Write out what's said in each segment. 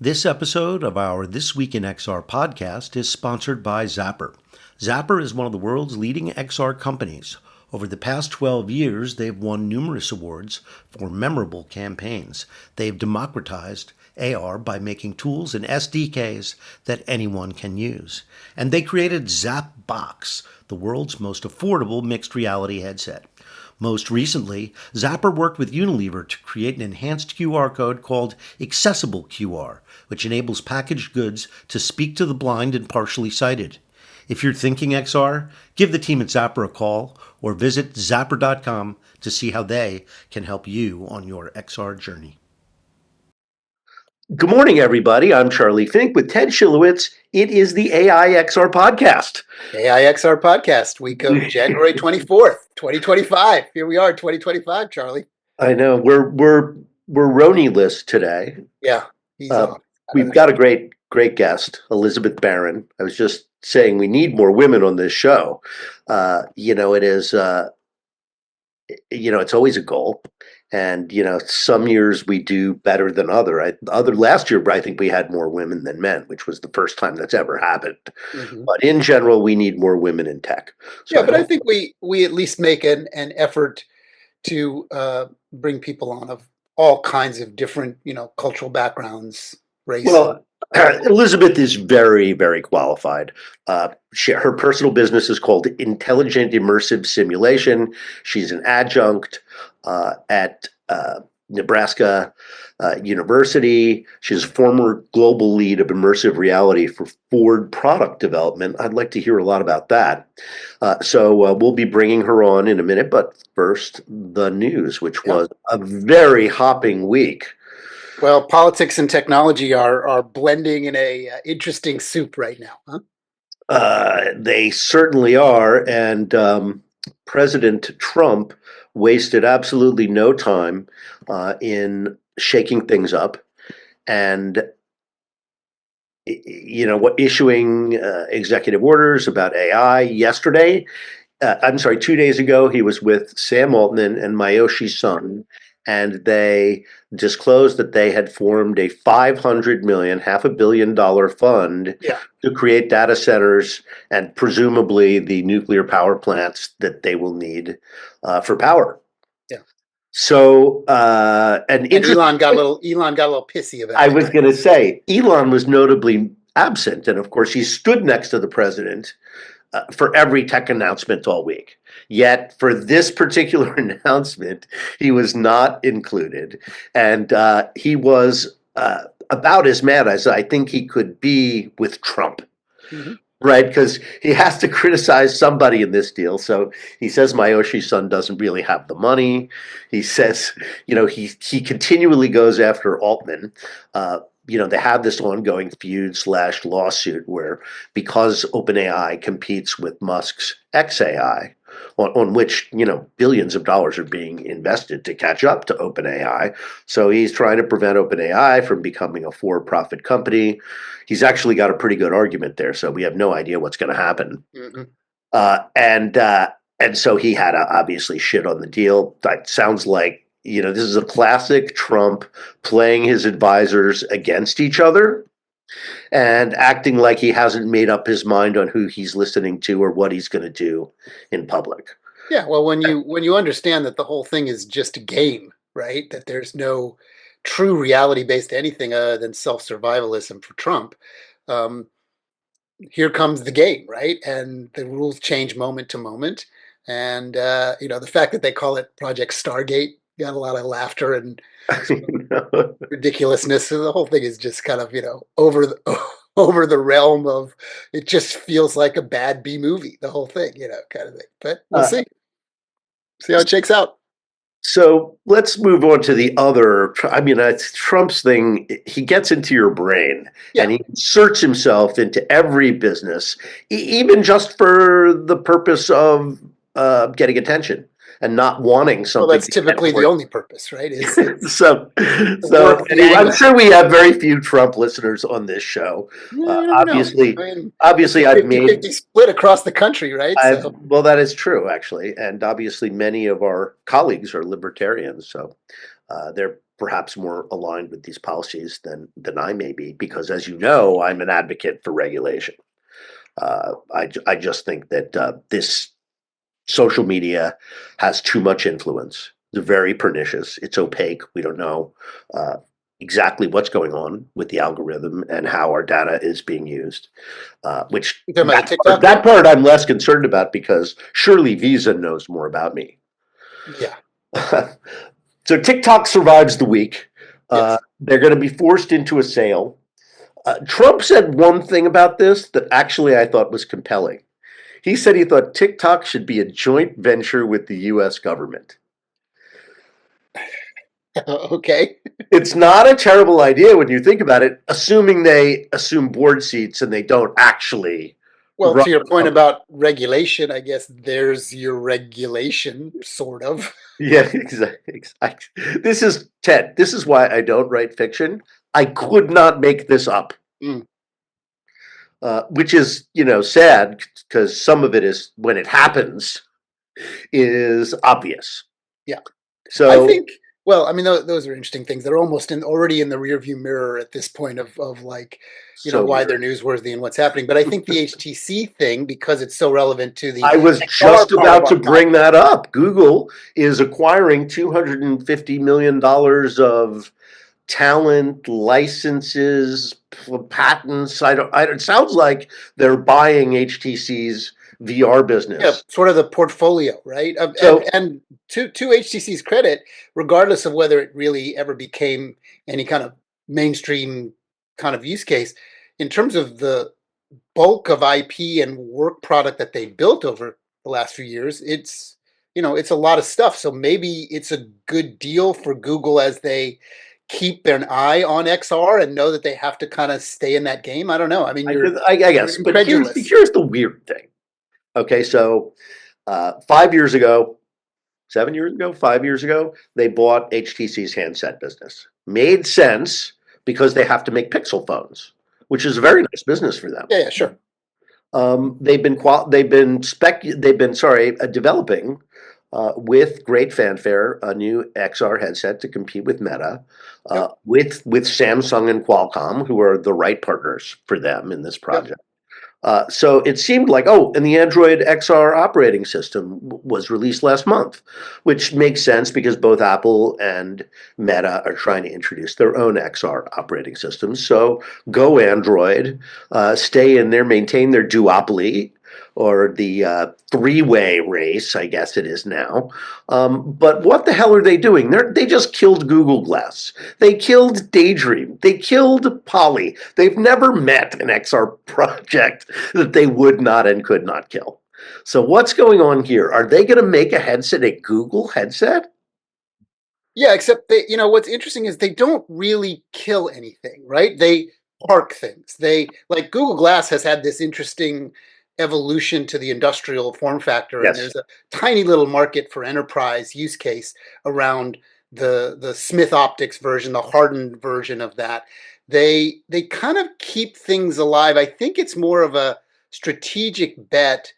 This episode of our This Week in XR podcast is sponsored by Zapper. Zapper is one of the world's leading XR companies. Over the past 12 years, they've won numerous awards for memorable campaigns. They've democratized AR by making tools and SDKs that anyone can use. And they created ZapBox, the world's most affordable mixed reality headset. Most recently, Zapper worked with Unilever to create an enhanced QR code called Accessible QR, which enables packaged goods to speak to the blind and partially sighted. If you're thinking XR, give the team at Zapper a call or visit zapper.com to see how they can help you on your XR journey. Good morning, everybody. I'm Charlie Fink with Ted Shilowitz. It is the iEXCEL podcast. iEXCEL podcast, week of January 24th, 2025. Here we are, 2025, Charlie. I know we're Roni-less today. Yeah, he's on. We've got a great guest, Elizabeth Barron. I was just saying we need more women on this show. It is. It's always a goal. And, some years we do better than last year, I think we had more women than men, which was the first time that's ever happened. Mm-hmm. But in general, we need more women in tech. So I think we at least make an effort to bring people on of all kinds of different, cultural backgrounds, race. Well, Elizabeth is very, very qualified. Her personal business is called Intelligent Immersive Simulation. She's an adjunct at Nebraska University. She's a former global lead of immersive reality for Ford product development. I'd like to hear a lot about that. So we'll be bringing her on in a minute. But first, the news, which was a very hopping week. Well, politics and technology are blending in a interesting soup right now, huh? They certainly are. And President Trump wasted absolutely no time in shaking things up and, issuing executive orders about AI yesterday. 2 days ago, he was with Sam Altman and Mayoshi Son, and they disclosed that they had formed a $500 million, $500 million fund to create data centers and presumably the nuclear power plants that they will need for power. Yeah. So, and Elon got a little pissy about it. I was going to say, Elon was notably absent, and of course, he stood next to the president for every tech announcement all week. Yet for this particular announcement, he was not included. And he was about as mad as I think he could be with Trump, right? Because he has to criticize somebody in this deal. So he says Mayoshi Son doesn't really have the money. He says, he continually goes after Altman. They have this ongoing feud/lawsuit where, because OpenAI competes with Musk's XAI, on which, billions of dollars are being invested to catch up to OpenAI. So he's trying to prevent OpenAI from becoming a for-profit company. He's actually got a pretty good argument there. So we have no idea what's going to happen. Mm-hmm. And so he had to obviously shit on the deal. That sounds like, this is a classic Trump playing his advisors against each other and acting like he hasn't made up his mind on who he's listening to or what he's going to do in public. Yeah, well, when you understand that the whole thing is just a game, right? That there's no true reality based to anything other than self-survivalism for Trump. Here comes the game, right? And the rules change moment to moment. And the fact that they call it Project Stargate got a lot of laughter and ridiculousness. So the whole thing is just kind of, over the realm of, it just feels like a bad B movie, the whole thing, kind of thing. But we'll see how it shakes out. So let's move on to the other. It's Trump's thing. He gets into your brain and he inserts himself into every business, even just for the purpose of getting attention and not wanting something. Well, that's typically the only purpose, right? So anyway, I'm sure we have very few Trump listeners on this show. Obviously, I've made 50 split across the country, right? Well, that is true, actually, and obviously, many of our colleagues are libertarians, so they're perhaps more aligned with these policies than I may be, because as you know, I'm an advocate for regulation. I just think that this social media has too much influence. It's very pernicious. It's opaque. We don't know uh, exactly what's going on with the algorithm and how our data is being used. Which You talking about the TikTok that one? part I'm less concerned about because surely Visa knows more about me. Yeah. So TikTok survives the week. Yes. They're going to be forced into a sale. Trump said one thing about this that actually I thought was compelling. He said he thought TikTok should be a joint venture with the US government. Okay. It's not a terrible idea when you think about it, assuming they assume board seats and they don't actually Well, run to your the point company. about regulation, I guess there's your regulation, sort of. Yeah, exactly. This is Ted. This is why I don't write fiction. I could not make this up, Mm, which is sad because some of it is when it happens is obvious. yeah. I So think, well, I mean, those are interesting things. They're almost already in the rearview mirror at this point of like, so why they're weird. newsworthy and what's happening. But I think the HTC thing, because it's so relevant to the I was XR just part of about our to bring podcast. that up. Google is acquiring $250 million of talent, licenses, patents. It sounds like they're buying HTC's VR Yeah, business. sort of the portfolio, right? And So and to HTC's credit, regardless of whether it really ever became any kind of mainstream kind of use case, in terms of the bulk of IP and work product that they built over the last few years, it's a lot of stuff. So maybe it's a good deal for Google as they keep an eye on XR and know that they have to kind of stay in that game. I don't know. I mean, I you're guess, but here's incredulous. here's the weird thing. Okay, so 5 years ago, 7 years ago, 5 years ago, they bought HTC's handset business. Made sense because they have to make Pixel phones, which is a Yeah, very nice business for them. yeah, yeah, sure. They've been developing with great fanfare a new XR headset to compete with Meta, Yep, with Samsung and Qualcomm, who are the right partners for them in this yep. project. So it seemed like, oh, and the Android XR operating system was released last month, which makes sense because both Apple and Meta are trying to introduce their own XR operating systems. So go Android, stay in there, maintain their duopoly or the three-way race, I guess it is now. But what the hell are they doing? They just killed Google Glass. They killed Daydream. They killed Poly. They've never met an XR project that they would not and could not kill. So what's going on here? Are they going to make a headset a Google headset? Yeah, except what's interesting is they don't really kill anything, right? They park things. They like Google Glass has had this interesting evolution to the industrial form factor, and Yes. there's a tiny little market for enterprise use case around the Smith Optics version, the hardened version of that. They kind of keep things alive. I think it's more of a strategic bet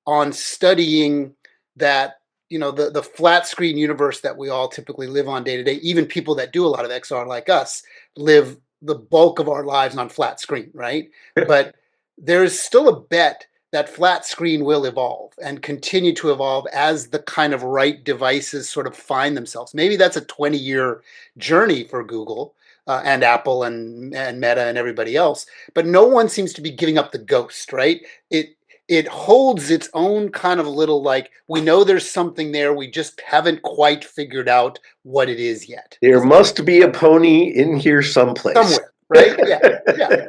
on studying that the flat screen universe that we all typically live on day to day. Even people that do a lot of XR like us live the bulk of our lives on flat screen, right? But there's still a bet that flat screen will evolve and continue to evolve as the kind of right devices sort of find themselves. Maybe that's a 20-year journey for Google and Apple and Meta and everybody else, but no one seems to be giving up the ghost, right? It holds its own kind of little, like, we know there's something there, we just haven't quite figured out what it is yet. There must be a pony in here someplace. Somewhere, right? Yeah, yeah.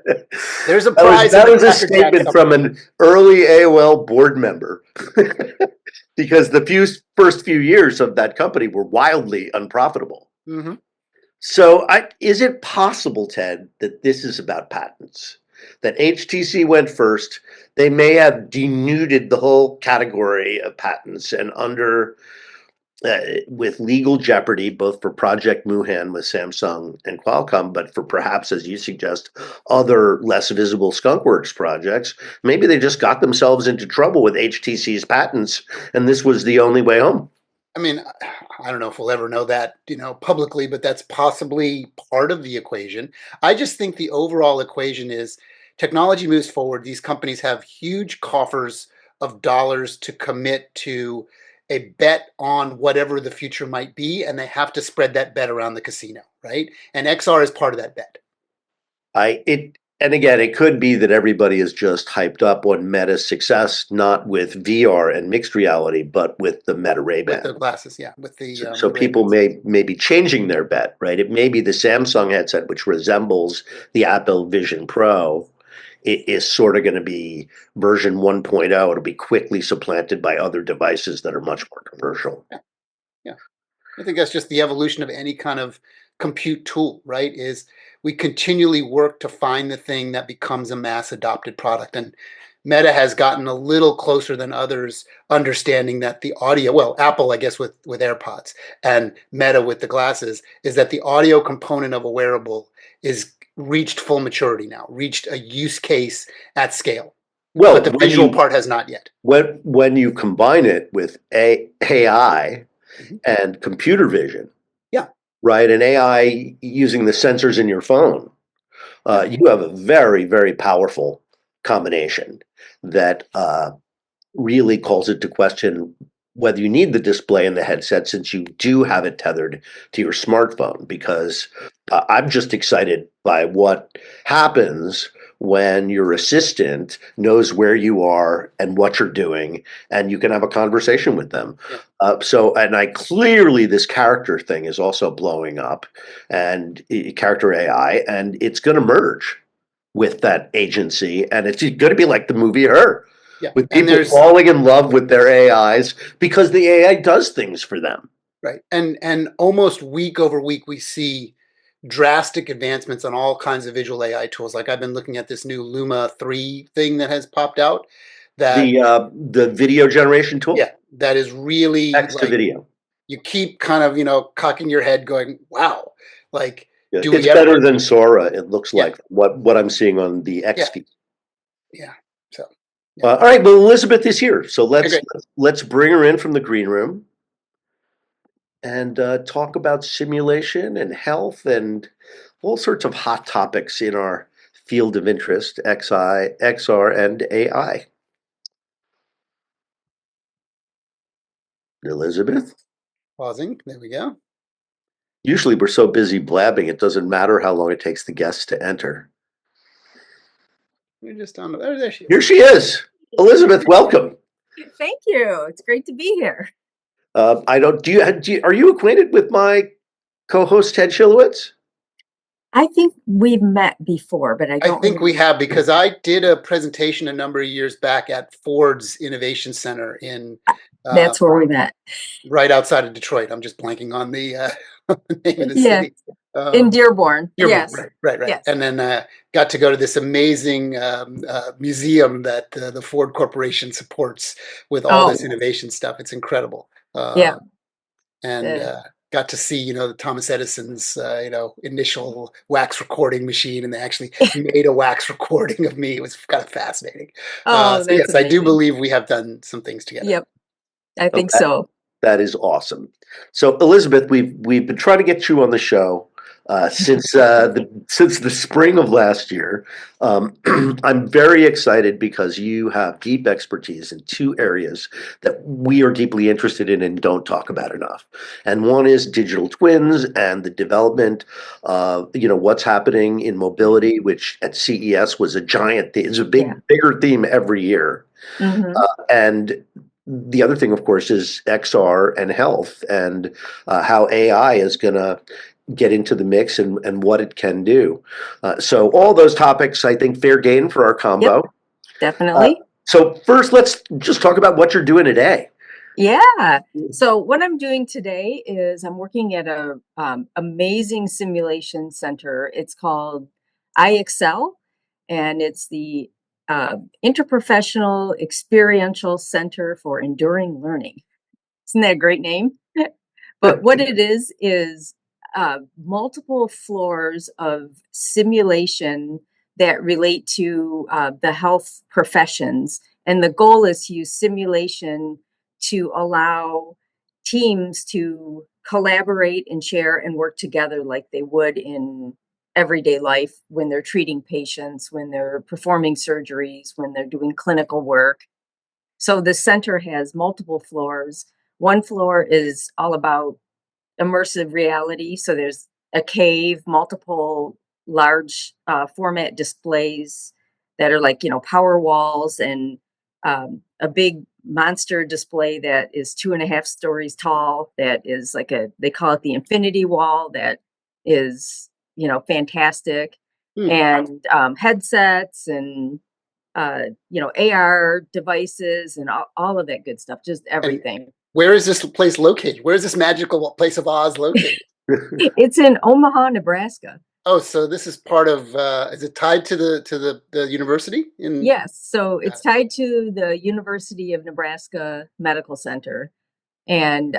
There's a That was prize in that the was a Cracker Jack statement somewhere. from an early AOL board member. Because the first few years of that company were wildly unprofitable. Mm-hmm. So, is it possible, Ted, that this is about patents? That HTC went first. They may have denuded the whole category of patents and with legal jeopardy, both for Project Muhan with Samsung and Qualcomm, but for perhaps, as you suggest, other less visible skunkworks projects. Maybe they just got themselves into trouble with HTC's patents, and this was the only way home. I mean, I don't know if we'll ever know that, publicly, but that's possibly part of the equation. I just think the overall equation is technology moves forward. These companies have huge coffers of dollars to commit to a bet on whatever the future might be, and they have to spread that bet around the casino, right? And XR is part of that bet. And again, it could be that everybody is just hyped up on Meta's success, not with VR and mixed reality, but with the Meta With the Ray-Ban. glasses, yeah, with So the people Ray-Bans. may be changing their bet, right? It may be the Samsung headset, which resembles the Apple Vision Pro. It is sort of going to be version 1.0. It'll be quickly supplanted by other devices that are much more commercial. Yeah, yeah. I think that's just the evolution of any kind of compute tool, right? Is we continually work to find the thing that becomes a mass adopted product. And Meta has gotten a little closer than others, understanding that the audio, well, Apple, I guess, with AirPods, and Meta with the glasses, is that the audio component of a wearable is reached full maturity now, reached a use case at scale. But Well, the visual part has not yet. when you combine it with AI Mhm. and computer vision, Yeah, right, and AI using the sensors in your phone, yeah, you have a very, very powerful combination that really calls into question whether you need the display in the headset since you do have it tethered to your smartphone. Because I'm just excited by what happens when your assistant knows where you are and what you're doing, and you can have a conversation with them. yeah. And I clearly this character thing is also blowing up, and character AI, and it's going to merge with that agency, and it's going to be like the movie Her, Yeah. with And people there's falling in love with their AIs because the AI does things for them. right. And almost week over week we see drastic advancements on all kinds of visual AI tools. Like I've been looking at this new Luma 3 thing that has popped out that The video generation yeah, tool, that is really text to like video. you keep kind of, cocking your head going, wow, like Yeah, do it's we ever better than Sora. It looks yeah, like what I'm seeing on the X yeah, feed. yeah. So yeah. All right, well, Elizabeth is here, so Okay, great. let's bring her in from the green room and talk about simulation and health and all sorts of hot topics in our field of interest: XI, XR, and AI. Elizabeth. Pausing. There we go. Usually we're so busy blabbing, it doesn't matter how long it takes the guests to enter. We're just on there she Here is. she is. Elizabeth, welcome. Thank you. It's great to be here. I don't, are you acquainted with my co-host Ted Shilowitz? I think we've met before, but I I don't think we remember. have because I did a presentation a number of years back at Ford's Innovation Center in uh, That's where we met. right outside of Detroit. I'm just blanking on the name of the Yeah, city. in Um, Dearborn. Dearborn, Yes, right, right, right. yes. And then got to go to this amazing museum that the Ford Corporation supports with all this Oh, innovation stuff. It's incredible. yeah. And The, got to see, Thomas Edison's, initial wax recording machine, and they actually made a wax recording of me. It was kind of fascinating. oh, So that's yes, I do amazing. believe we have done some things together. Yep, I Oh, think so. that is awesome. So, Elizabeth, we've been trying to get you on the show since the spring of last year. I'm very excited because you have deep expertise in two areas that we are deeply interested in and don't talk about enough. And one is digital twins and the development of what's happening in mobility, which at CES was a giant. It's a Yeah. bigger theme every year. Hmm. And the other thing, of course, is XR and health, and how AI is going to get into the mix, and what it can do. So all those topics, I think, fair game for our Yep, combo. Uh, definitely. so first, let's just talk about what you're doing today. Yeah. So what I'm doing today is I'm working at a amazing simulation center. It's called iEXCEL, and it's the Interprofessional Experiential Center for Enduring Learning. Isn't that a great name? But what it is multiple floors of simulation that relate to the health professions. And the goal is to use simulation to allow teams to collaborate and share and work together like they would in everyday life when they're treating patients, when they're performing surgeries, when they're doing clinical work. So the center has multiple floors. One floor is all about immersive reality. So there's a cave, multiple large format displays that are like, power walls, and a big monster display that is 2.5 stories tall. That is like they call it the infinity wall. That is, fantastic. Hmm. And headsets and, AR devices and all of that good stuff, just And everything. where is this place located? Where is this magical place of Oz located? It's in Omaha, Nebraska. Oh, so this is part of, is it tied to the university in? Yes, so Got it's it. tied to the University of Nebraska Medical Center, and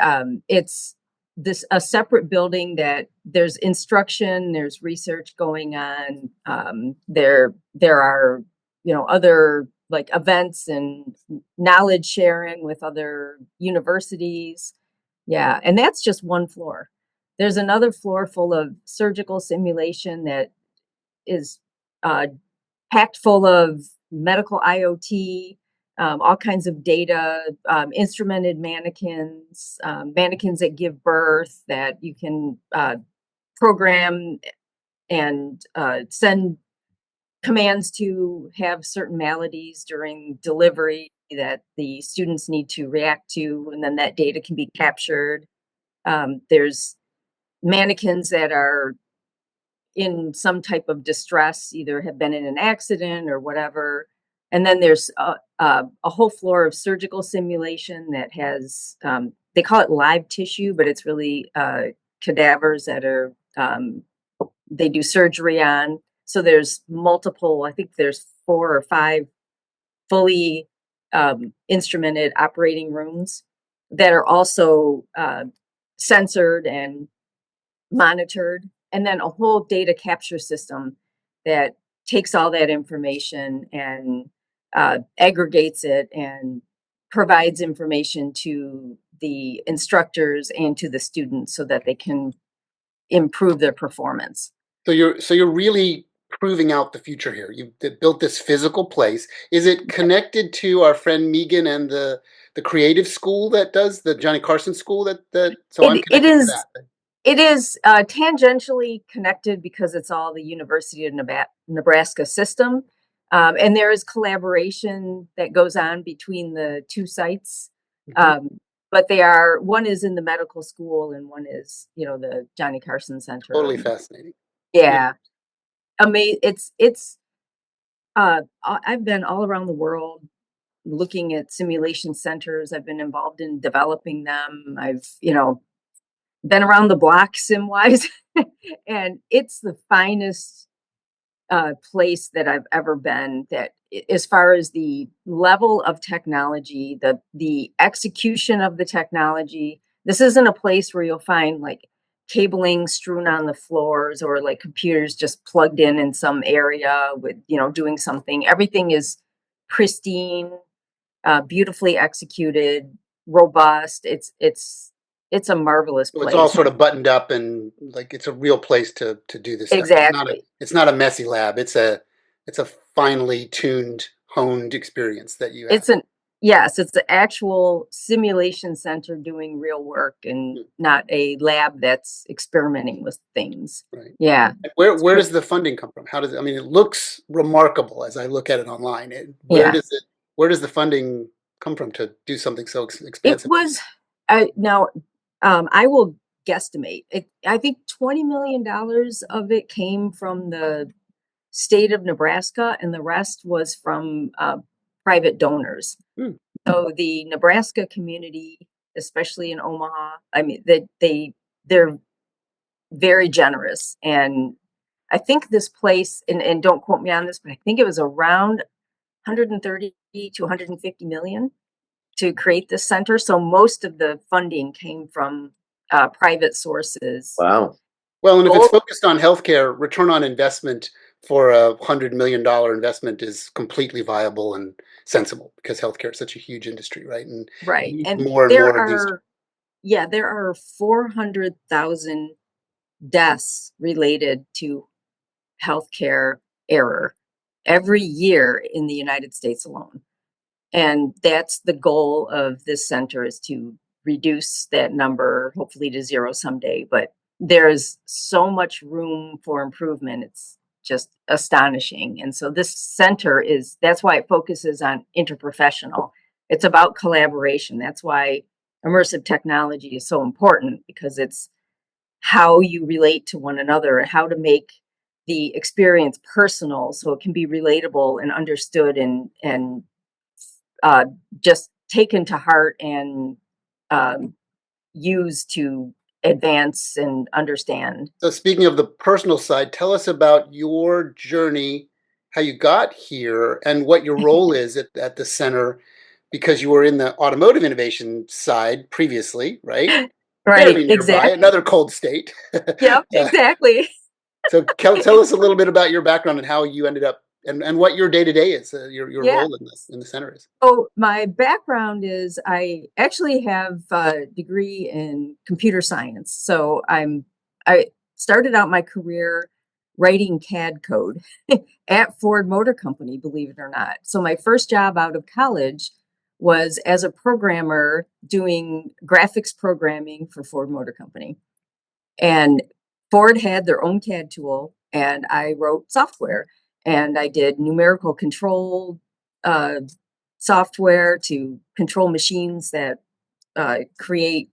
it's a separate building that there's instruction, there's research going on. There are other like events and knowledge sharing with other universities. Yeah, and that's just one floor. There's another floor full of surgical simulation that is uh, packed full of medical IoT, all kinds of data, instrumented mannequins, mannequins that give birth that you can program and send commands to have certain maladies during delivery that the students need to react to, and then that data can be captured. There's mannequins that are in some type of distress, either have been in an accident or whatever. And then there's a whole floor of surgical simulation that has, they call it live tissue, but it's really cadavers that are, they do surgery on. So there's multiple, I think there's 4 or 5 fully instrumented operating rooms that are also censored and monitored, and then a whole data capture system that takes all that information and aggregates it and provides information to the instructors and to the students so that they can improve their performance. So you're really proving out the future here. You've built this physical place. Is it connected to our friend Megan and the creative school that does the Johnny Carson school that so I'm It connected to is that. it is tangentially connected because it's all the University of Nebraska system, and there is collaboration that goes on between the two sites. Mhm. But one is in the medical school and one is, the Johnny Carson Center. Totally And fascinating. Yeah. yeah, it's I've been all around the world looking at simulation centers. I've been involved in developing them. I've, been around the block sim wise, and it's the finest place that I've ever been. That as far as the level of technology, the execution of the technology, this isn't a place where you'll find like cabling strewn on the floors or like computers just plugged in some area with doing something. Everything is pristine, beautifully executed, robust. It's a marvelous So it's all place. sort of buttoned up and like it's a real place to do this stuff. Exactly. It's not a messy lab. It's a finely tuned, honed experience that you have. It's an Yes, it's an actual simulation center doing real work and Mm. not a lab that's experimenting with things. Right. Yeah. And where It's where pretty, does the funding come from? How does I mean, it looks remarkable as I look at it online. yeah. Where does the funding come from to do something so It expansive? was now I will guesstimate. I think $20 million of it came from the state of Nebraska and the rest was from private donors. Hmm. So the Nebraska community, especially in Omaha, I mean, they're very generous. And I think this place, and don't quote me on this, but I think it was around 130 to 150 million to create this center. So most of the funding came from private sources. Wow. Well, and if it's Both, focused on healthcare, return on investment for $100 million investment is completely viable and sensible because healthcare is such a huge industry, right? And right. needs And more and there more of these. are Yeah, there are 400,000 deaths related to healthcare error every year in the United States alone. And that's the goal of this center, is to reduce that number, hopefully to zero someday. But there's so much room for improvement. It's just astonishing. And so this center that's why it focuses on interprofessional. It's about collaboration. That's why immersive technology is so important, because it's how you relate to one another and how to make the experience personal so it can be relatable and understood and uh, just taken to heart and um, used to advance and understand. So speaking of the personal side, tell us about your journey, how you got here, and what your role is at the center, because you were in the automotive innovation side previously, right? Right, Fairly nearby, exactly. another cold state. Yep, exactly. So tell us a little bit about your background and how you ended up, and what your day to day is, your Yeah. role in the center is. So my background is, I actually have a degree in computer science. So I started out my career writing CAD code at Ford Motor Company, believe it or not. So my first job out of college was as a programmer doing graphics programming for Ford Motor Company. And Ford had their own CAD tool, and I wrote software. And I did numerical control uh, software to control machines that create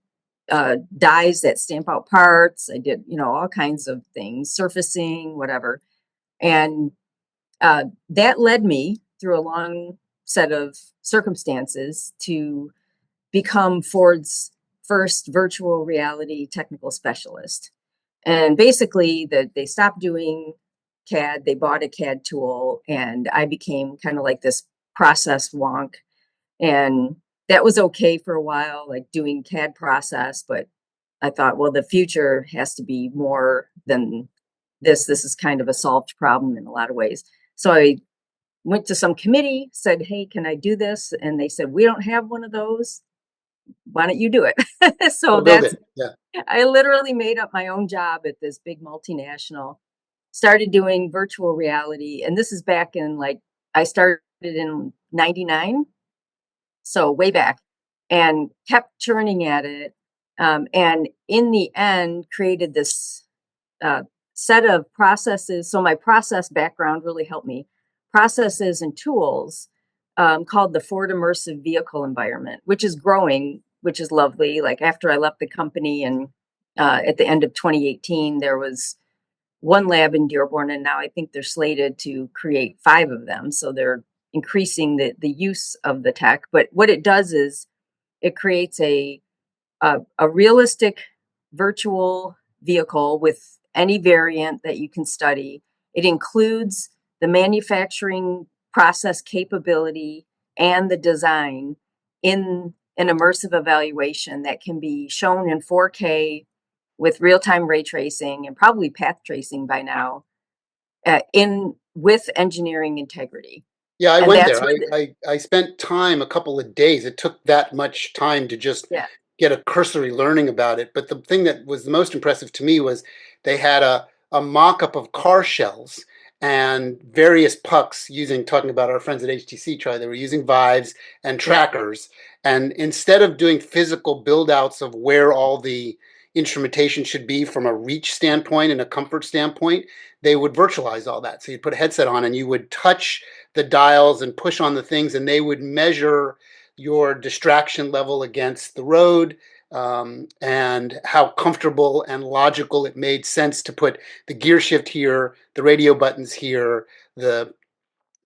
dies that stamp out parts. I did, all kinds of things, surfacing, whatever. And that led me through a long set of circumstances to become Ford's first virtual reality technical specialist. And basically, they stopped doing CAD. They bought a CAD tool, and I became kind of like this process wonk. And that was okay for a while, like doing CAD process. But I thought, well, the future has to be more than this. This is kind of a solved problem in a lot of ways. So I went to some committee, said, hey, can I do this? And they said, we don't have one of those. Why don't you do it? So We'll build it. Yeah. I literally made up my own job at this big multinational, started doing virtual reality. And this is back in, like, I started in 99. So way back, and kept churning at it. And in the end, created this uh, set of processes. So my process background really helped me. Processes and tools called the Ford Immersive Vehicle Environment, which is growing, which is lovely. Like after I left the company, and at the end of 2018, there was one lab in Dearborn, and now I think they're slated to create 5 of them. So they're increasing the use of the tech. But what it does is it creates a realistic virtual vehicle with any variant that you can study. It includes the manufacturing process capability and the design in an immersive evaluation that can be shown in 4K with real-time ray tracing and probably path tracing by now, in with engineering integrity. Yeah, I And went that's there. where I spent time, a couple of days. It took that much time to just yeah, get a cursory learning about it. But the thing that was the most impressive to me was they had a mock-up of car shells and various pucks talking about our friends at HTC Try. They were using Vives and yeah. trackers. And instead of doing physical build outs of where all the instrumentation should be from a reach standpoint and a comfort standpoint, they would virtualize all that. So you'd put a headset on and you would touch the dials and push on the things, and they would measure your distraction level against the road, and how comfortable and logical it made sense to put the gear shift here, the radio buttons here, the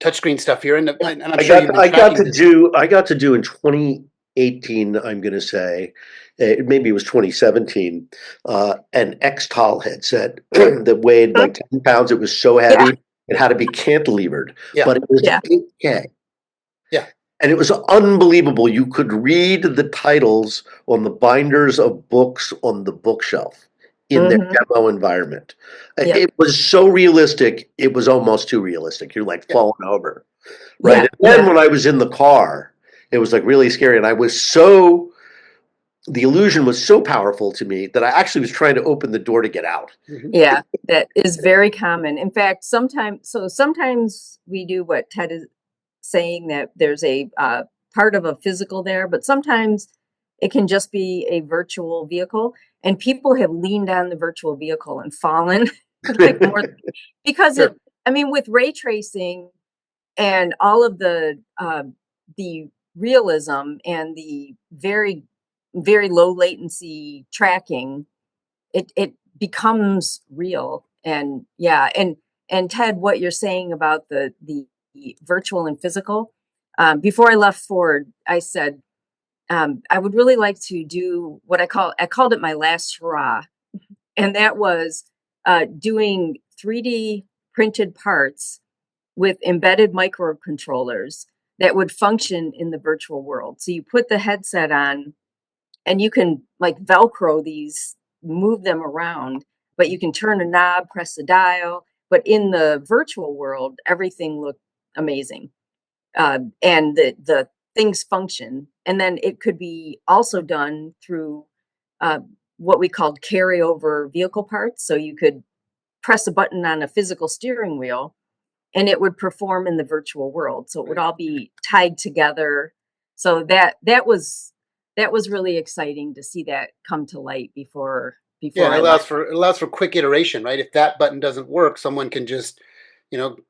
touchscreen stuff here. And I'm sure you've been tracking this. I got to do in 2018, I'm going to say, maybe it was 2017, an XTOL headset that weighed like 10 pounds. It was so Yeah, heavy, it had to be cantilevered, Yeah, but it was yeah. 8K. yeah, And it was unbelievable. You could read the titles on the binders of books on the bookshelf in their Hmm. demo environment. Yep. It was so realistic, it was almost too realistic. You're like yeah. falling over. Right. Yeah, And then yeah. when I was in the car, it was like really scary. And I was so the illusion was so powerful to me that I actually was trying to open the door to get out. Yeah, that is very common. In fact, sometimes we do what Ted is saying, that there's a part of a physical there, but sometimes it can just be a virtual vehicle, and people have leaned on the virtual vehicle and fallen like more because Sure. I mean, with ray tracing and all of the realism and the very very low latency tracking, it becomes real. And yeah, and Ted, what you're saying about the virtual and physical, before I left Ford, I said, I would really like to do what I called it my last hurrah, and that was doing 3D printed parts with embedded microcontrollers that would function in the virtual world. So you put the headset on and you can like Velcro these, move them around, but you can turn a knob, press a dial. But in the virtual world, everything looked amazing. And the things function. And then it could be also done through uh, what we called carryover vehicle parts. So you could press a button on a physical steering wheel and it would perform in the virtual world. So it would all be tied together. So that was really exciting to see that come to light before Yeah, I it left. allows for quick iteration, right? If that button doesn't work, someone can just,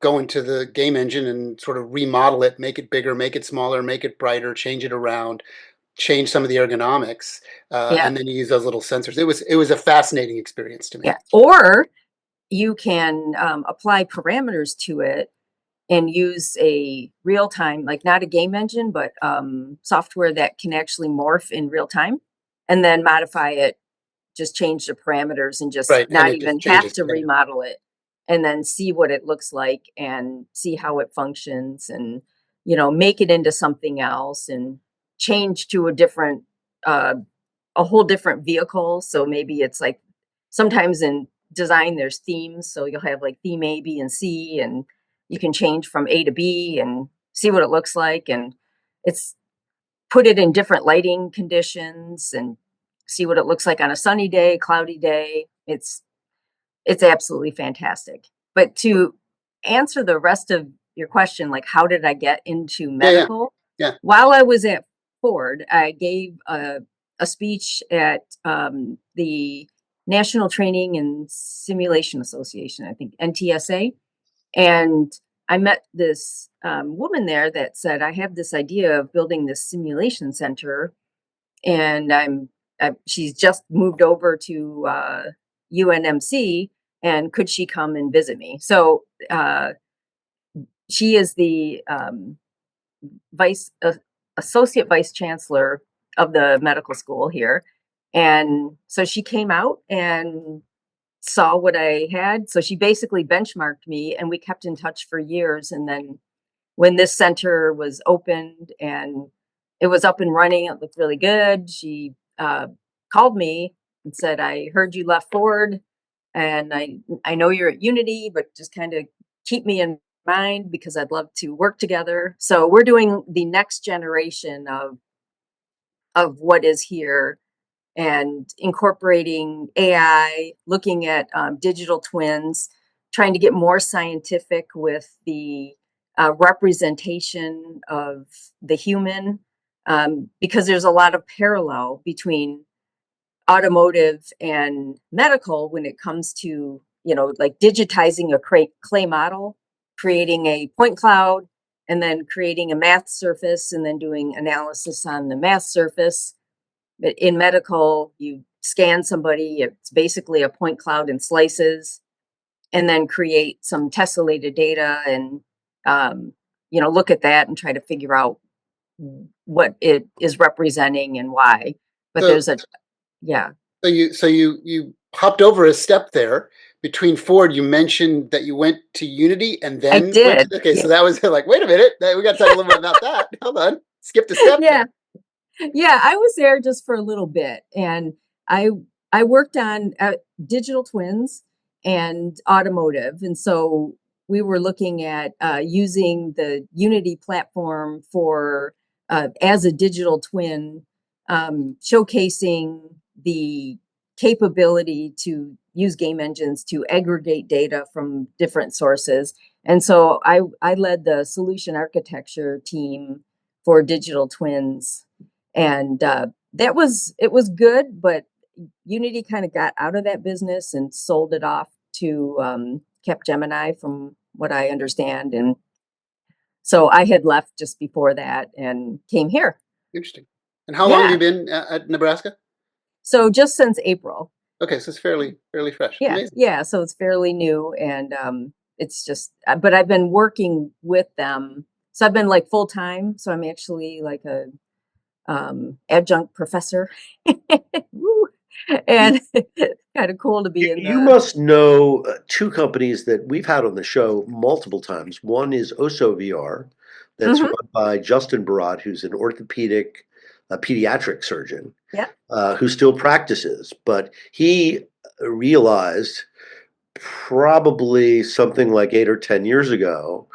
go into the game engine and sort of remodel it, make it bigger, make it smaller, make it brighter, change it around, change some of the ergonomics, Yeah, and then you use those little sensors. It was a fascinating experience to me. yeah. Or you can apply parameters to it and use a real time, like not a game engine, but software that can actually morph in real time, and then modify it, just change the parameters and just Right, and not it just even have changes. to Yeah. remodel it, and then see what it looks like and see how it functions, and make it into something else and change to uh a whole different vehicle. So maybe it's like, sometimes in design there's themes, so you'll have like theme A, B, and C, and you can change from A to B and see what it looks like, and it's put it in different lighting conditions and see what it looks like on a sunny day, cloudy day. It's absolutely fantastic. But to answer the rest of your question, like how did I get into Yeah, yeah, medical? yeah. While I was at Ford, I gave a speech at the National Training and Simulation Association, I think NTSA, and I met this woman there that said, I have this idea of building this simulation center, and she's just moved over to UNMC, and could she come and visit me? So she is the vice associate vice chancellor of the medical school here, and so she came out and saw what I had. So she basically benchmarked me, and we kept in touch for years. And then when this center was opened and it was up and running, it looked really good. She called me and said, "I heard you left Ford, and I know you're at Unity, but just kind of keep me in mind because I'd love to work together." So we're doing the next generation of what is here, and incorporating AI, looking at digital twins, trying to get more scientific with the representation of the human, because there's a lot of parallel between automotive and medical when it comes to, like digitizing a clay model, creating a point cloud, and then creating a math surface, and then doing analysis on the math surface. But in medical, you scan somebody, it's basically a point cloud and slices, and then create some tessellated data and, look at that and try to figure out what it is representing and why. But So, there's yeah, so you hopped over a step there between Ford. You mentioned that you went to Unity and I then went did. to. Okay, Yeah. so that was like, wait a minute, we got to talk a little bit about that. Hold on, skipped a step Yeah. there. Yeah. I was there just for a little bit, and I, I worked on digital twins and automotive. And so we were looking at using the Unity platform for as a digital twin showcasing the capability to use game engines to aggregate data from different sources. And so I led the solution architecture team for digital twins. And it was good, but Unity kind of got out of that business and sold it off to Capgemini, from what I understand. And so I had left just before that and came here. Interesting. And how long have Yeah. you been at Nebraska? So just since April. Okay, so it's fairly fresh. Yeah. Amazing. Yeah. So it's fairly new. And it's just, but I've been working with them. So I've been like full time. So I'm actually like a adjunct professor. Woo. And kind of cool to be in You the. must know two companies that we've had on the show multiple times. One is Oso VR, that's Mhm. run by Justin Barad, who's an orthopedic pediatric surgeon Yeah. who still practices. But he realized probably something like 8 or 10 years ago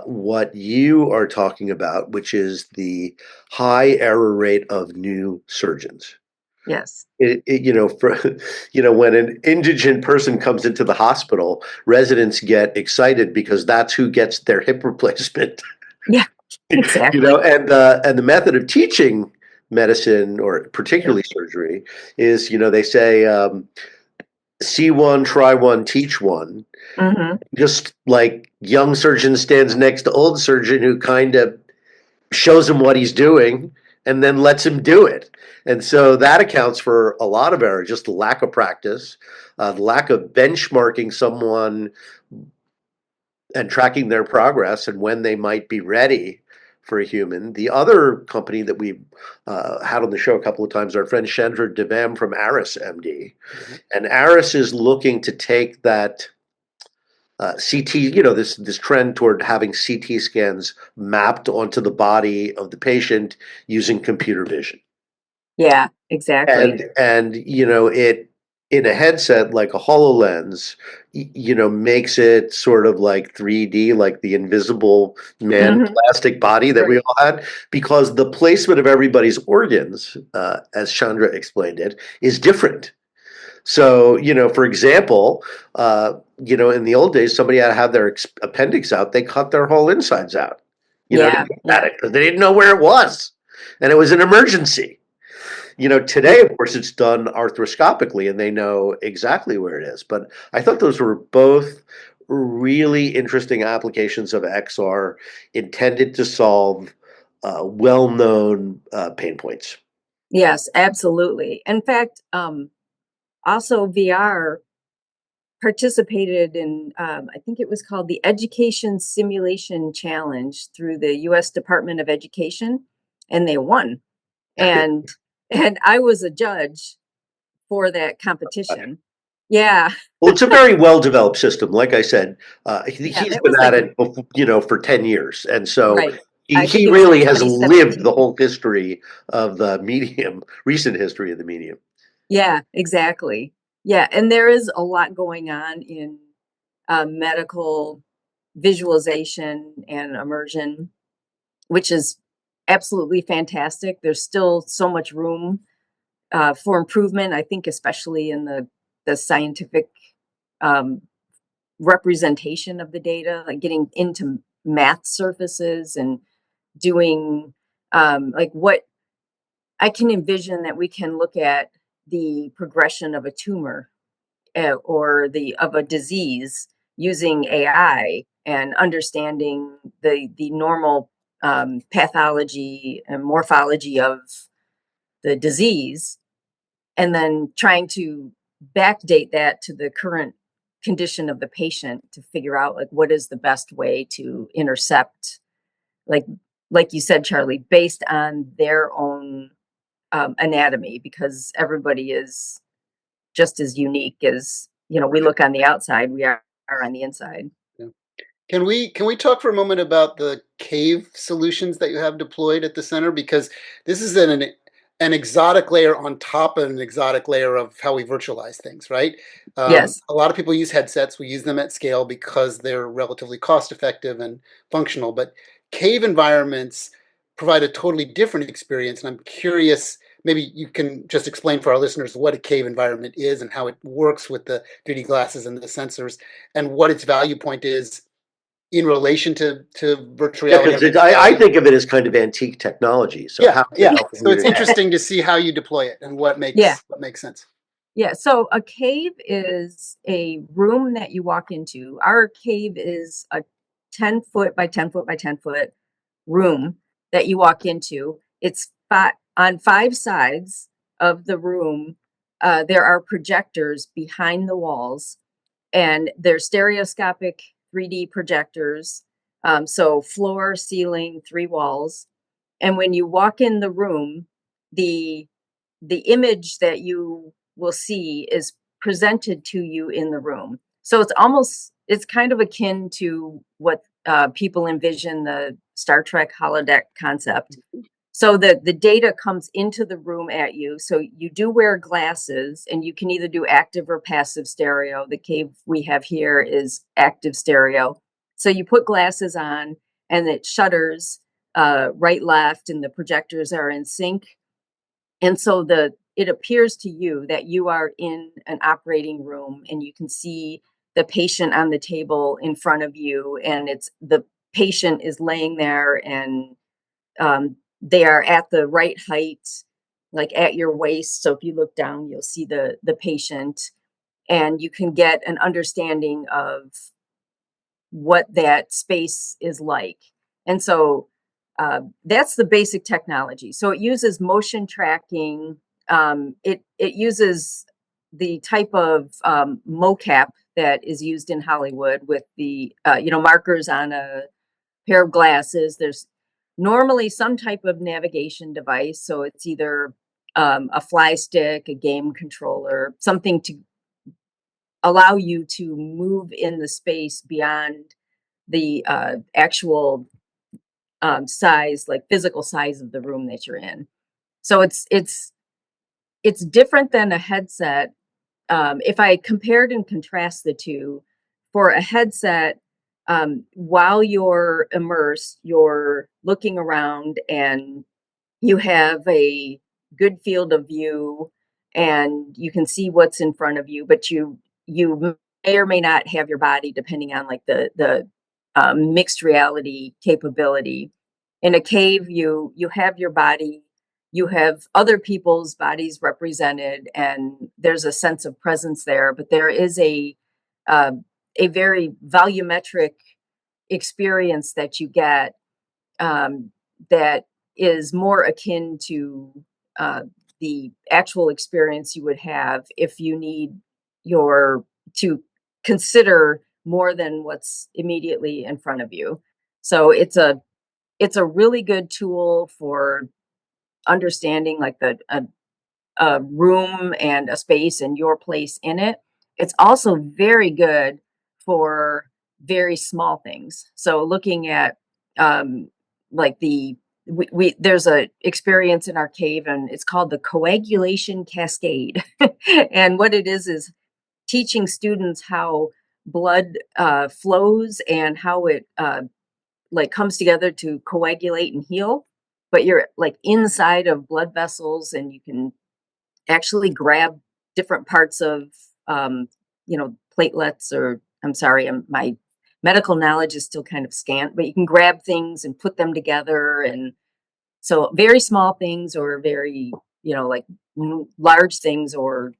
what you are talking about, which is the high error rate of new surgeons. Yes. When an indigent person comes into the hospital, residents get excited because that's who gets their hip replacement. Yeah. Exactly. And the method of teaching medicine, or particularly surgery, is they say see one, try one, teach one. Hmm. Just like young surgeon stands next to old surgeon who kind of shows him what he's doing and then lets him do it. And so that accounts for a lot of error, just the lack of practice, the lack of benchmarking someone and tracking their progress and when they might be ready for a human. The other company that we've had on the show a couple of times, our friend Chandra Devam from Aris MD. Mhm. And Aris is looking to take that CT, this trend toward having CT scans mapped onto the body of the patient using computer vision. Yeah, exactly. And it, in a headset like a HoloLens, makes it sort of like 3D, like the Invisible Man Hmm. plastic body that we Right. all had, because the placement of everybody's organs, as Chandra explained it, is different. So, for example, in the old days, somebody had to have their appendix out. They cut their whole insides out, to Yeah. get at Yeah. it because they didn't know where it was, and it was an emergency. Yeah. Today, of course, it's done arthroscopically, and they know exactly where it is. But I thought those were both really interesting applications of XR intended to solve well-known pain points. Yes, absolutely. In fact, also VR participated in, I think it was called the Education Simulation Challenge through the U.S. Department of Education, and they won. And and I was a judge for that competition. Yeah, Well, it's a very well-developed system. Like I said, yeah, he's that been was at like it, for 10 years. And so right. he, I think he it was like really has lived the 2017. whole history of the medium, recent history of the medium. Yeah, exactly. Yeah, and there is a lot going on in medical visualization and immersion, which is absolutely fantastic. There's still so much room for improvement, I think, especially in the scientific um, representation of the data, like getting into math surfaces and doing like what I can envision that we can look at the progression of a tumor or the of a disease using AI and understanding the normal pathology and morphology of the disease, and then trying to backdate that to the current condition of the patient to figure out like what is the best way to intercept, like like you said, Charlie, based on their own anatomy, because everybody is just as unique as, we look on the outside, we are on the inside. Yeah. Can we talk for a moment about the cave solutions that you have deployed at the center? Because this is an exotic layer on top of an exotic layer of how we virtualize things, right? Yes. A lot of people use headsets. We use them at scale because they're relatively cost effective and functional. But cave environments provide a totally different experience. And I'm curious, maybe you can just explain for our listeners what a cave environment is and how it works with the 3D glasses and the sensors, and what its value point is in relation to virtual Yeah, reality. because I think of it as kind of antique technology. So Yeah, how is it yeah. helping So you it's today? interesting to see how you deploy it and what Yeah. makes sense. Yeah, so a cave is a room that you walk into. Our cave is a 10-foot by 10-foot by 10-foot room that you walk into. It's on 5 sides of the room. There are projectors behind the walls, and they're stereoscopic 3D projectors. So floor, ceiling, 3 walls. And when you walk in the room, the the image that you will see is presented to you in the room. So it's kind of akin to what people envision the Star Trek holodeck concept. So the data comes into the room at you. So you do wear glasses, and you can either do active or passive stereo. The cave we have here is active stereo. So you put glasses on, and it shutters right, left, and the projectors are in sync. And so it appears to you that you are in an operating room, and you can see the patient on the table in front of you, and it's the patient is laying there, and they are at the right height, like at your waist. So if you look down, you'll see the patient, and you can get an understanding of what that space is like. And so that's the basic technology. So it uses motion tracking. It uses the type of mocap that is used in Hollywood with the markers on a pair of glasses. There's normally some type of navigation device, so it's either a fly stick, a game controller, something to allow you to move in the space beyond the actual size, like physical size of the room that you're in. So it's different than a headset. If I compared and contrast the two, for a headset, while you're immersed, you're looking around, and you have a good field of view, and you can see what's in front of you, but you may or may not have your body, depending on like the mixed reality capability. In a cave, you have your body, you have other people's bodies represented, and there's a sense of presence there. But there is uh, a very volumetric experience that you get, that is more akin to uh, the actual experience you would have if you need to consider more than what's immediately in front of you. So it's a really good tool for understanding like a room and a space and your place in it. It's also very good for very small things. So looking at um, like there's a experience in our cave, and it's called the coagulation cascade. And what it is teaching students how blood flows and how it like comes together to coagulate and heal. But you're like inside of blood vessels, and you can actually grab different parts of um, platelets, or I'm sorry, my medical knowledge is still kind of scant, but you can grab things and put them together. And so very small things, or very, like large things, or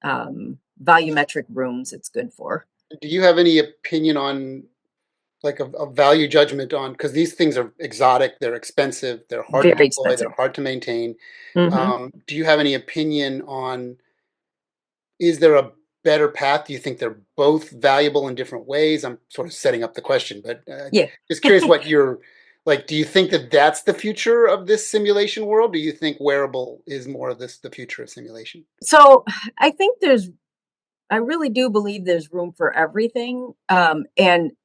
volumetric rooms it's good for. Do you have any opinion on like a value judgment on, because these things are exotic, they're expensive, they're hard to Very deploy, expensive. they're hard to maintain. Hmm. Do you have any opinion on, is there a better path? Do you think they're both valuable in different ways? I'm sort of setting up the question, but Yeah. just curious what you're like. Do you think that that's the future of this simulation world? Do you think wearable is more of the future of simulation? So I really do believe there's room for everything.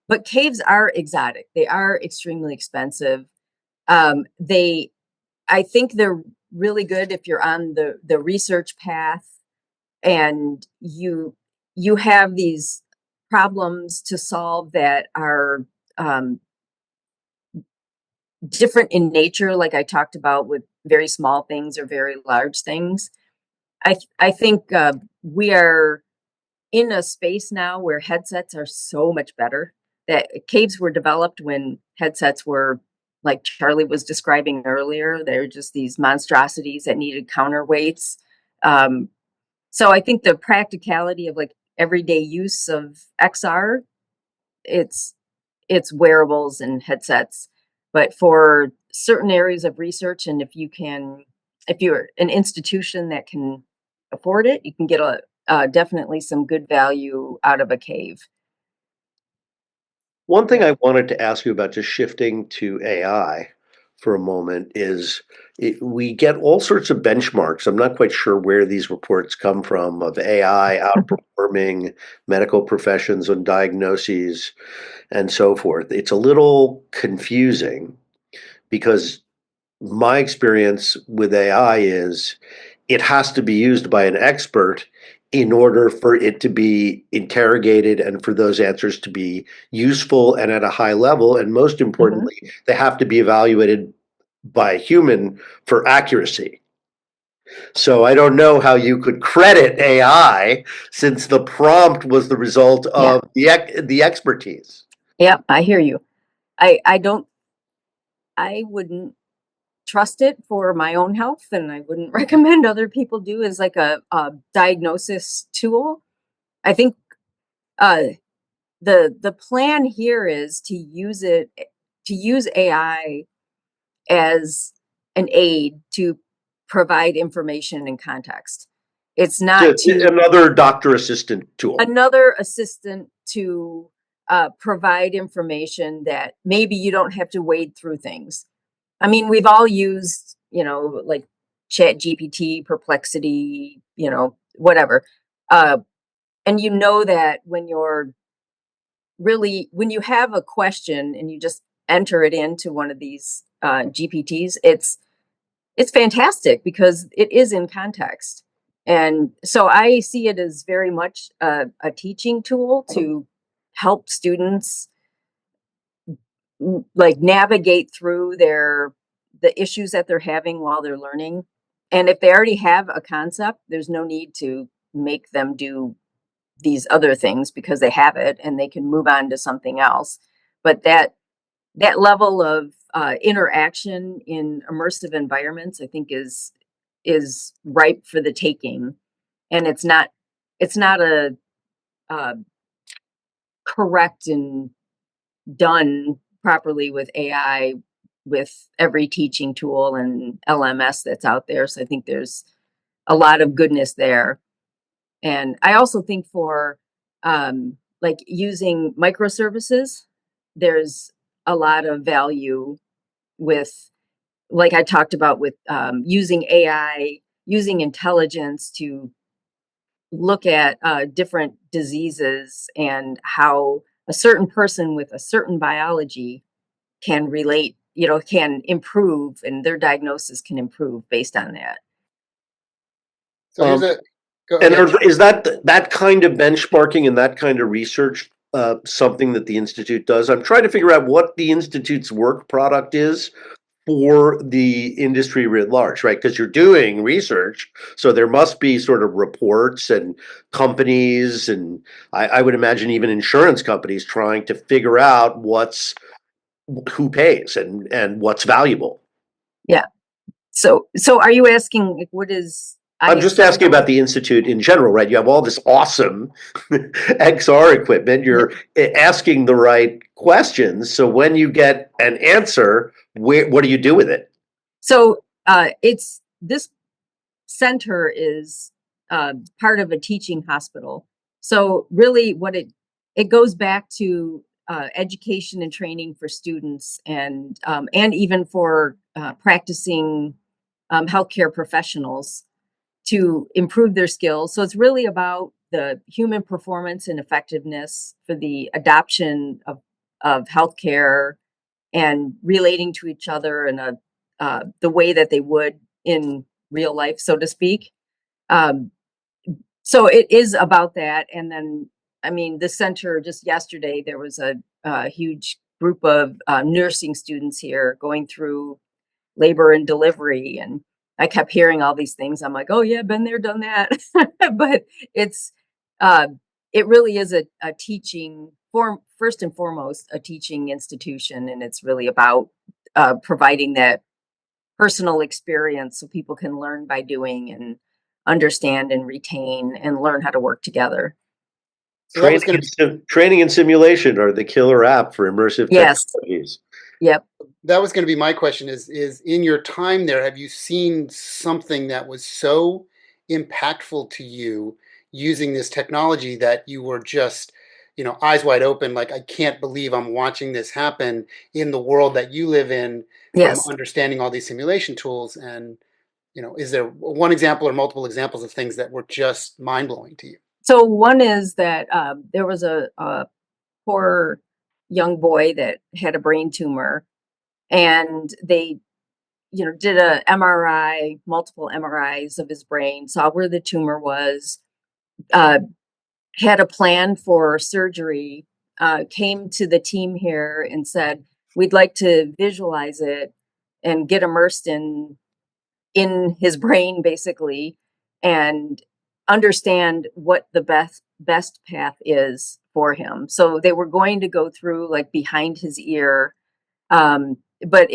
But caves are exotic. They are extremely expensive. They I think they're really good if you're on the research path, and you have these problems to solve that are um, different in nature, like I talked about with very small things or very large things. I think we are in a space now where headsets are so much better. That caves were developed when headsets were, like Charlie was describing earlier, they're just these monstrosities that needed counterweights. Um, so I think the practicality of like everyday use of XR, it's it's wearables and headsets. But for certain areas of research, and if you're an institution that can afford it, you can get a definitely some good value out of a cave. One thing I wanted to ask you about, just shifting to AI for a moment, is we get all sorts of benchmarks. I'm not quite sure where these reports come from of AI outperforming medical professions on diagnoses and so forth. It's a little confusing because my experience with AI is it has to be used by an expert in order for it to be interrogated and for those answers to be useful and at a high level. And most Mhm. importantly, they have to be evaluated by a human for accuracy. So I don't know how you could credit AI since the prompt was the result Yeah. of the expertise. Yeah, I hear you. I don't I wouldn't trust it for my own health, and I wouldn't recommend other people do as like a diagnosis tool. I think uh the plan here is to use AI as an aid to provide information and context. It's not Just to another doctor assistant tool. another assistant to provide information that maybe you don't have to wade through things. I mean, we've all used, like Chat GPT, Perplexity, whatever. Uh, and you know that when you have a question and you just enter it into one of these GPTs, it's fantastic because it is in context. And so I see it as very much a teaching tool to help students like navigate through the issues that they're having while they're learning. And if they already have a concept, there's no need to make them do these other things because they have it and they can move on to something else. But that level of interaction in immersive environments, I think, is ripe for the taking, and it's not a uh, correct and done properly with AI with every teaching tool and LMS that's out there. So I think there's a lot of goodness there, and I also think for like using microservices, there's a lot of value with, like I talked about, with using AI, using intelligence to look at different diseases and how a certain person with a certain biology can relate, can improve, and their diagnosis can improve based on that. So here's Um, a go and ahead. is that kind of benchmarking and that kind of research something that the Institute does? I'm trying to figure out what the Institute's work product is for the industry writ large, right? Because you're doing research, so there must be sort of reports and companies, and I would imagine even insurance companies trying to figure out who pays and what's valuable. Yeah. So are you asking, like, what is I'm just iEXCEL asking about does? the Institute in general, right? You have all this awesome XR equipment. Yeah. You're asking the right questions. So when you get an answer, what do you do with it? So it's this center is part of a teaching hospital. So really, it goes back to education and training for students, and even for practicing healthcare professionals to improve their skills. So it's really about the human performance and effectiveness for the adoption of healthcare and relating to each other in the way that they would in real life, so to speak. Um, so it is about that. And then, I mean, the center, just yesterday, there was a huge group of nursing students here going through labor and delivery, and I kept hearing all these things. I'm like, oh yeah, been there, done that. But it's uh, it really is a teaching form, first and foremost, a teaching institution, and it's really about providing that personal experience so people can learn by doing and understand and retain and learn how to work together. So that was going to be Training and simulation are the killer app for immersive Yes. technologies. Yep. that was going to be my question. Is in your time there, have you seen something that was so impactful to you using this technology that you were just, eyes wide open, like, I can't believe I'm watching this happen in the world that you live in, from Yes. understanding all these simulation tools? And is there one example or multiple examples of things that were just mind blowing to you? So one is that there was a poor young boy that had a brain tumor, and they did a MRI, multiple MRIs of his brain, saw where the tumor was, uh, had a plan for surgery, came to the team here and said, we'd like to visualize it and get immersed in his brain basically, and understand what the best path is for him. So they were going to go through like behind his ear, but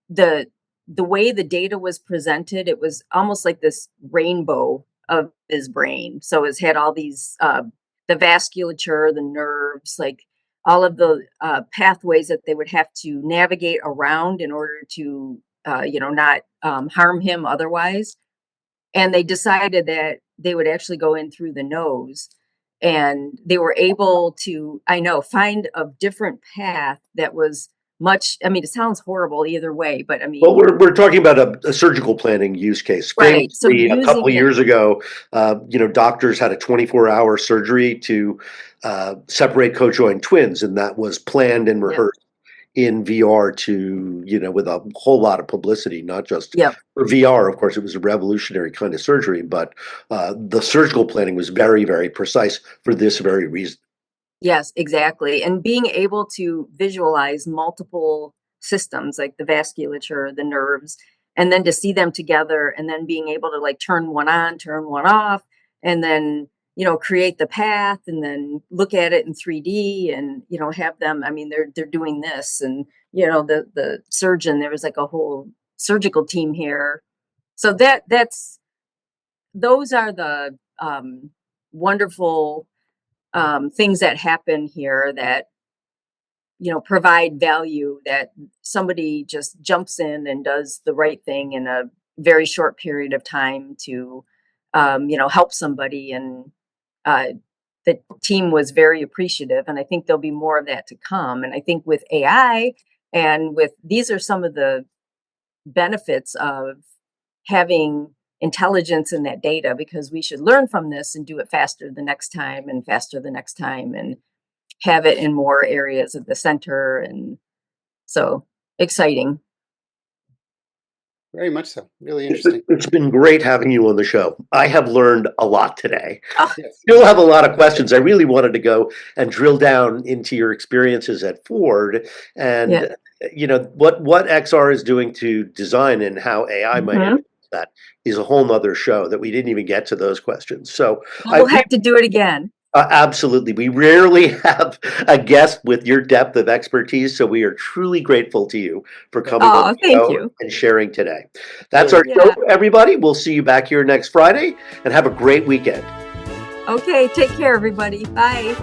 the the way the data was presented, it was almost like this rainbow of his brain. So it's had all these the vasculature, the nerves, like all of the pathways that they would have to navigate around in order to not harm him otherwise. And they decided that they would actually go in through the nose, and they were able to, I know, find a different path that was much, I mean, it sounds horrible either way, but I Well, mean, we're talking about a surgical planning use case. right. So Famously, a couple using of it, years ago, doctors had a 24-hour surgery to separate cojoined twins, and that was planned and yep, rehearsed in VR to, with a whole lot of publicity, not just yep. for VR. Of course, it was a revolutionary kind of surgery, but the surgical planning was very, very precise for this very reason. Yes, exactly. And being able to visualize multiple systems like the vasculature, the nerves, and then to see them together, and then being able to like turn one on, turn one off, and then, create the path, and then look at it in 3D, and, have them, I mean, they're doing this, and, the surgeon, there was like a whole surgical team here. So those are the wonderful things that happen here that provide value, that somebody just jumps in and does the right thing in a very short period of time to help somebody. And uh, the team was very appreciative, and I think there'll be more of that to come. And I think with AI, and with these are some of the benefits of having intelligence in that data, because we should learn from this and do it faster the next time, and faster the next time, and have it in more areas of the center. And so exciting. Very much so. Really interesting. It's been great having you on the show. I have learned a lot today. Oh, Yes. Still have a lot of questions. I really wanted to go and drill down into your experiences at Ford, yeah. and what XR is doing to design and how AI might Mhm. influence that is a whole nother show that we didn't even get to those questions. So Well, we'll have to do it again. absolutely, we rarely have a guest with your depth of expertise, so we are truly grateful to you for coming on Oh, the thank show you. and sharing today. That's our Yeah. show, everybody. We'll see you back here next Friday, and have a great weekend. Okay. Take care, everybody. Bye.